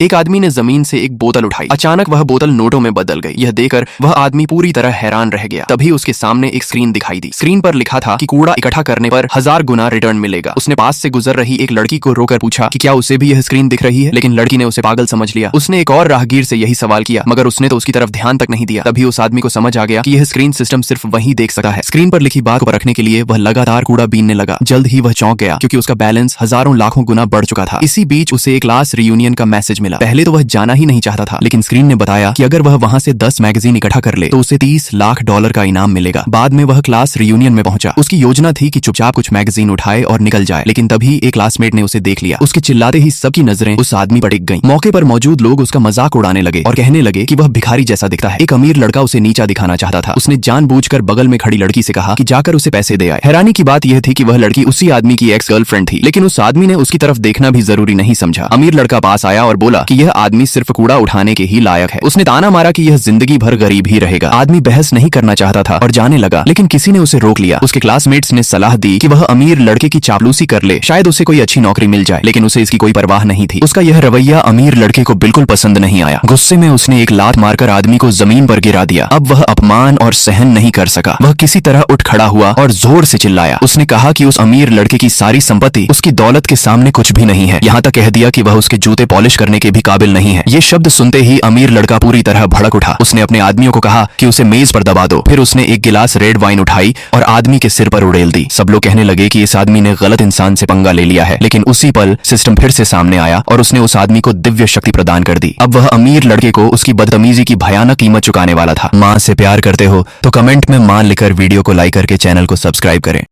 एक आदमी ने जमीन से एक बोतल उठाई। अचानक वह बोतल नोटों में बदल गई। यह देखकर वह आदमी पूरी तरह हैरान रह गया। तभी उसके सामने एक स्क्रीन दिखाई दी। स्क्रीन पर लिखा था कि कूड़ा इकट्ठा करने पर 1000 गुना रिटर्न मिलेगा। उसने पास से गुजर रही एक लड़की को रोकर पूछा कि क्या उसे भी यह स्क्रीन दिख रही है, लेकिन लड़की ने उसे पागल समझ लिया। उसने एक और राहगीर से यही सवाल किया, मगर उसने तो उसकी तरफ ध्यान तक नहीं दिया। तभी उस आदमी को समझ आ गया कि यह स्क्रीन सिस्टम सिर्फ वही देख सकता है। स्क्रीन पर लिखी बात को परखने के लिए वह लगातार कूड़ा बीनने लगा। जल्द ही वह चौंक गया, क्योंकि उसका बैलेंस हजारों लाखों गुना बढ़ चुका था। इसी बीच उसे एक क्लास रियूनियन का मैसेज मिला। पहले तो वह जाना ही नहीं चाहता था, लेकिन स्क्रीन ने बताया कि अगर वह वहां से 10 मैगजीन इकट्ठा कर ले तो उसे $30 लाख का इनाम मिलेगा। बाद में वह क्लास रियूनियन में पहुंचा। उसकी योजना थी कि चुपचाप कुछ मैगजीन उठाए और निकल जाए, लेकिन तभी एक क्लासमेट ने उसे देख लिया। उसके चिल्लाते ही सबकी नजरें उस आदमी पर टिक गईं। मौके पर मौजूद लोग उसका मजाक उड़ाने लगे और कहने लगे कि वह भिखारी जैसा दिखता है। एक अमीर लड़का उसे नीचा दिखाना चाहता था। उसने जानबूझकर बगल में खड़ी लड़की से कहा कि जाकर उसे पैसे दे आए। हैरानी की बात यह थी कि वह लड़की उसी आदमी की एक्स गर्लफ्रेंड थी, लेकिन उस आदमी ने उसकी तरफ देखना भी जरूरी नहीं समझा। अमीर लड़का पास आया और बोला कि यह आदमी सिर्फ कूड़ा उठाने के ही लायक है। उसने ताना मारा कि यह जिंदगी भर गरीब ही रहेगा। आदमी बहस नहीं करना चाहता था और जाने लगा, लेकिन किसी ने उसे रोक लिया। उसके क्लासमेट्स ने सलाह दी कि वह अमीर लड़के की चापलूसी कर ले, शायद उसे कोई अच्छी नौकरी मिल जाए, लेकिन उसे इसकी कोई परवाह नहीं थी। उसका यह रवैया अमीर लड़के को बिल्कुल पसंद नहीं आया। गुस्से में उसने एक लात मारकर आदमी को जमीन पर गिरा दिया। अब वह अपमान और सहन नहीं कर सका। वह किसी तरह उठ खड़ा हुआ और जोर से चिल्लाया। उसने कहा कि उस अमीर लड़के की सारी संपत्ति उसकी दौलत के सामने कुछ भी नहीं है। यहाँ तक कह दिया कि वह उसके जूते पॉलिश करने के भी काबिल नहीं है। ये शब्द सुनते ही अमीर लड़का पूरी तरह भड़क उठा। उसने अपने आदमियों को कहा कि उसे मेज पर दबा दो। फिर उसने एक गिलास रेड वाइन उठाई और आदमी के सिर पर उड़ेल दी। सब लोग कहने लगे कि इस आदमी ने गलत इंसान से पंगा ले लिया है, लेकिन उसी पल सिस्टम फिर से सामने आया और उसने उस आदमी को दिव्य शक्ति प्रदान कर दी। अब वह अमीर लड़के को उसकी बदतमीजी की भयानक कीमत चुकाने वाला था। मां से प्यार करते हो तो कमेंट में मां लिखकर वीडियो को लाइक करके चैनल को सब्सक्राइब करें।